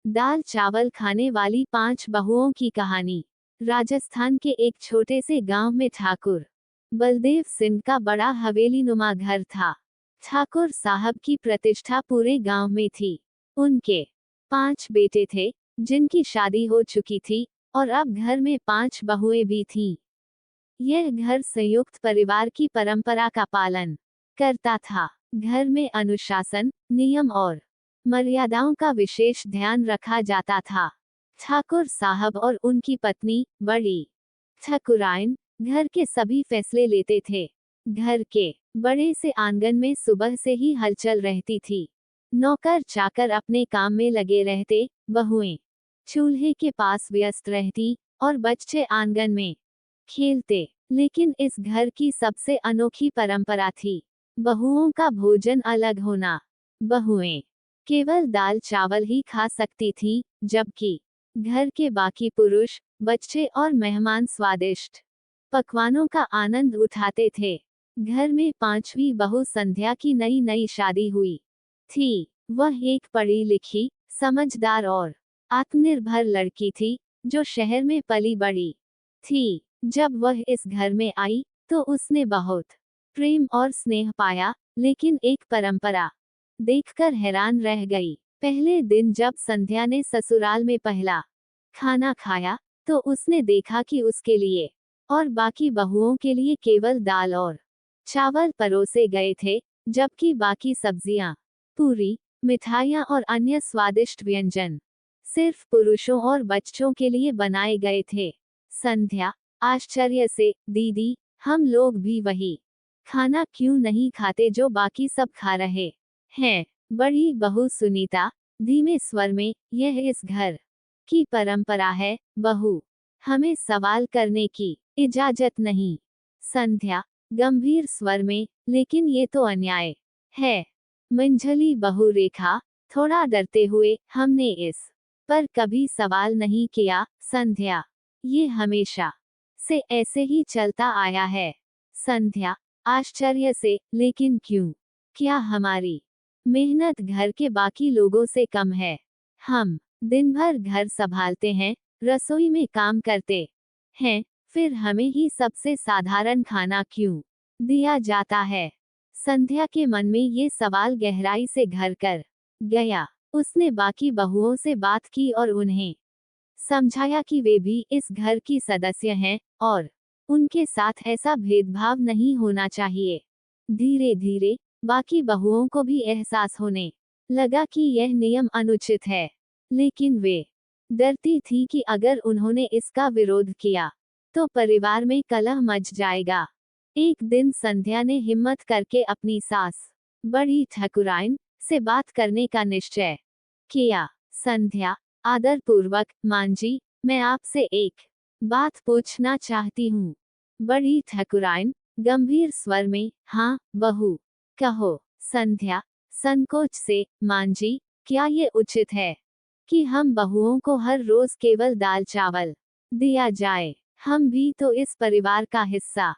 दाल चावल खाने वाली 5 बहुओं की कहानी। राजस्थान के एक छोटे से गांव में ठाकुर बलदेव सिंह का बड़ा हवेलीनुमा घर था। ठाकुर साहब की प्रतिष्ठा पूरे गांव में थी। उनके 5 बेटे थे, जिनकी शादी हो चुकी थी, और अब घर में 5 बहुएं भी थीं। यह घर संयुक्त परिवार की परंपरा का पालन करता था। घर में अनुशासन, नियम और मर्यादाओं का विशेष ध्यान रखा जाता था। ठाकुर साहब और उनकी पत्नी बड़ी ठाकुराइन घर के सभी फैसले लेते थे। घर के बड़े से आंगन में सुबह से ही हलचल रहती थी। नौकर चाकर अपने काम में लगे रहते, बहुएं चूल्हे के पास व्यस्त रहती और बच्चे आंगन में खेलते। लेकिन इस घर की सबसे अनोखी परंपरा थी बहुओं का भोजन अलग होना। बहुएं केवल दाल चावल ही खा सकती थीं, जबकि घर के बाकी पुरुष, बच्चे और मेहमान स्वादिष्ट पकवानों का आनंद उठाते थे। घर में 5वीं बहू संध्या की नई नई शादी हुई थी। वह एक पढ़ी लिखी, समझदार और आत्मनिर्भर लड़की थी, जो शहर में पली बड़ी थी। जब वह इस घर में आई, तो उसने बहुत प्रेम और स्नेह पाया, लेकिन एक परंपरा देखकर हैरान रह गई। पहले दिन जब संध्या ने ससुराल में पहला खाना खाया, तो उसने देखा कि उसके लिए और बाकी बहुओं के लिए केवल दाल और चावल परोसे गए थे, जबकि बाकी सब्जियां, पूरी, मिठाइयां और अन्य स्वादिष्ट व्यंजन सिर्फ पुरुषों और बच्चों के लिए बनाए गए थे। संध्या आश्चर्य से, दीदी, हम लोग भी वही खाना क्यों नहीं खाते जो बाकी सब खा रहे हैं? बड़ी बहू सुनीता धीमे स्वर में, यह इस घर की परंपरा है बहू, हमें सवाल करने की इजाजत नहीं। संध्या गंभीर स्वर में, लेकिन ये तो अन्याय है। मंझली बहू रेखा थोड़ा डरते हुए, हमने इस पर कभी सवाल नहीं किया संध्या, ये हमेशा से ऐसे ही चलता आया है। संध्या आश्चर्य से, लेकिन क्यों? क्या हमारी मेहनत घर के बाकी लोगों से कम है? हम दिन भर घर संभालते हैं, रसोई में काम करते हैं, फिर हमें ही सबसे साधारण खाना क्यों दिया जाता है? संध्या के मन में ये सवाल गहराई से घर कर गया। उसने बाकी बहुओं से बात की और उन्हें समझाया कि वे भी इस घर की सदस्य हैं, और उनके साथ ऐसा भेदभाव नहीं होना चाहिए। धीरे धीरे बाकी बहुओं को भी एहसास होने लगा कि यह नियम अनुचित है, लेकिन वे डरती थी कि अगर उन्होंने इसका विरोध किया, तो परिवार में कलह मच जाएगा। एक दिन संध्या ने हिम्मत करके अपनी सास बड़ी ठाकुराइन से बात करने का निश्चय किया। संध्या आदरपूर्वक, मां जी, मैं आपसे एक बात पूछना चाहती हूँ। बड़ी ठाकुराइन गंभीर स्वर में, हाँ बहू, कहो। संध्या संकोच से, मां जी, क्या ये उचित है कि हम बहुओं को हर रोज केवल दाल चावल दिया जाए? हम भी तो इस परिवार का हिस्सा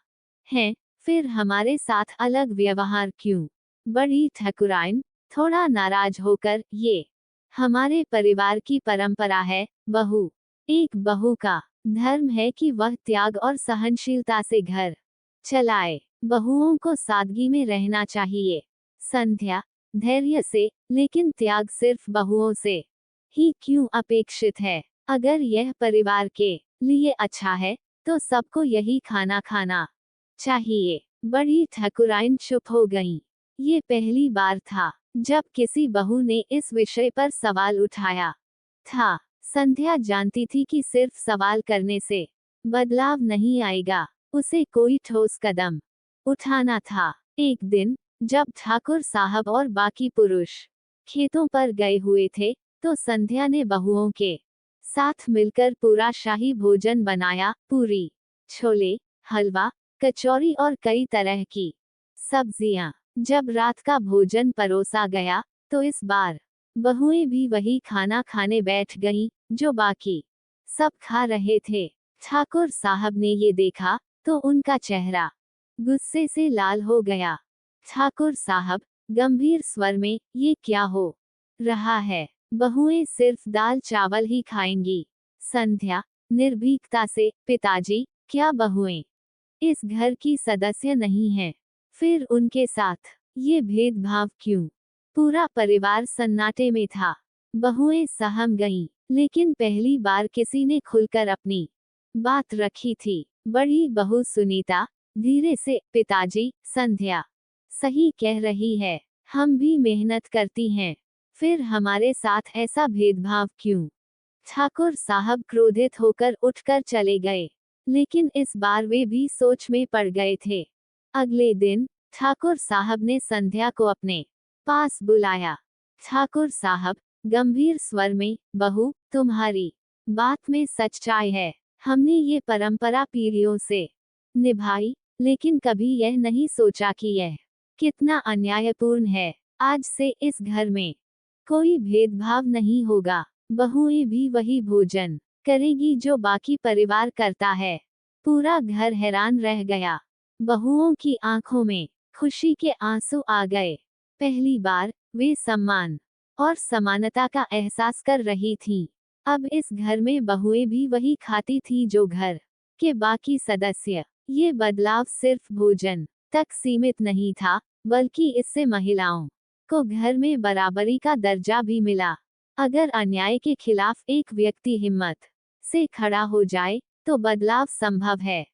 हैं, फिर हमारे साथ अलग व्यवहार क्यों? बड़ी ठाकुराइन थोड़ा नाराज होकर, ये हमारे परिवार की परंपरा है बहू। एक बहू का धर्म है कि वह त्याग और सहनशीलता से घर चलाए। बहुओं को सादगी में रहना चाहिए। संध्या धैर्य से, लेकिन त्याग सिर्फ बहुओं से ही क्यों अपेक्षित है? अगर यह परिवार के लिए अच्छा है, तो सबको यही खाना खाना चाहिए। बड़ी ठाकुराइन चुप हो गईं। ये पहली बार था जब किसी बहू ने इस विषय पर सवाल उठाया था। संध्या जानती थी कि सिर्फ सवाल करने से बदलाव नहीं आएगा, उसे कोई ठोस कदम उठाना था। एक दिन जब ठाकुर साहब और बाकी पुरुष खेतों पर गए हुए थे, तो संध्या ने बहुओं के साथ मिलकर पूरा शाही भोजन बनाया। पूरी, छोले, हलवा, कचौरी और कई तरह की सब्जियां। जब रात का भोजन परोसा गया, तो इस बार बहुएं भी वही खाना खाने बैठ गईं, जो बाकी सब खा रहे थे। ठाकुर साहब ने ये देखा, तो उनका चेहरा गुस्से से लाल हो गया। ठाकुर साहब गंभीर स्वर में, ये क्या हो रहा है? बहुएं सिर्फ दाल चावल ही खाएंगी। संध्या निर्भीकता से, पिताजी, क्या बहुएं इस घर की सदस्य नहीं हैं? फिर उनके साथ ये भेदभाव क्यों? पूरा परिवार सन्नाटे में था। बहुएं सहम गईं, लेकिन पहली बार किसी ने खुलकर अपनी बात रखी थी। बड़ी बहू सुनीता धीरे से, पिताजी, संध्या सही कह रही है, हम भी मेहनत करती हैं, फिर हमारे साथ ऐसा भेदभाव क्यों? ठाकुर साहब क्रोधित होकर उठकर चले गए, लेकिन इस बार वे भी सोच में पड़ गए थे। अगले दिन ठाकुर साहब ने संध्या को अपने पास बुलाया। ठाकुर साहब गंभीर स्वर में, बहू, तुम्हारी बात में सच्चाई है। हमने ये परंपरा पीढ़ियों से निभाई, लेकिन कभी यह नहीं सोचा कि यह कितना अन्यायपूर्ण है। आज से इस घर में कोई भेदभाव नहीं होगा। बहुएं भी वही भोजन करेगी जो बाकी परिवार करता है। पूरा घर हैरान रह गया। बहुओं की आंखों में खुशी के आंसू आ गए। पहली बार वे सम्मान और समानता का एहसास कर रही थीं। अब इस घर में बहुएं भी वही खाती थी जो घर के बाकी सदस्य। ये बदलाव सिर्फ भोजन तक सीमित नहीं था, बल्कि इससे महिलाओं को घर में बराबरी का दर्जा भी मिला। अगर अन्याय के खिलाफ एक व्यक्ति हिम्मत से खड़ा हो जाए, तो बदलाव संभव है।